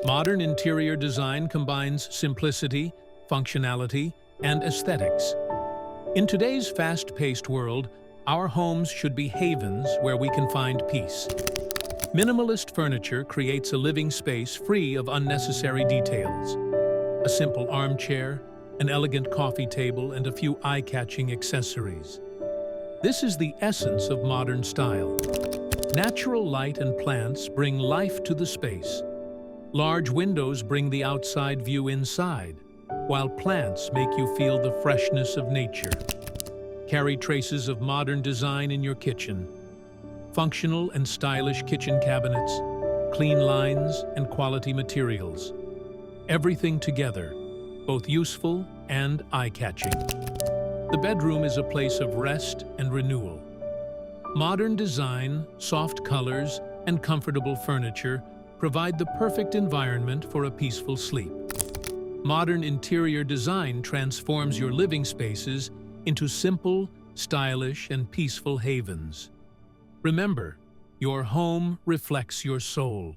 Modern interior design combines simplicity, functionality, and aesthetics. In today's fast-paced world, our homes should be havens where we can find peace. Minimalist furniture creates a living space free of unnecessary details. A simple armchair, an elegant coffee table, and a few eye-catching accessories. This is the essence of modern style. Natural light and plants bring life to the space. Large windows bring the outside view inside, while plants make you feel the freshness of nature. Carry traces of modern design in your kitchen. Functional and stylish kitchen cabinets, clean lines, and quality materials. Everything together, both useful and eye-catching. The bedroom is a place of rest and renewal. Modern design, soft colors, and comfortable furniture provide the perfect environment for a peaceful sleep. Modern interior design transforms your living spaces into simple, stylish, and peaceful havens. Remember, your home reflects your soul.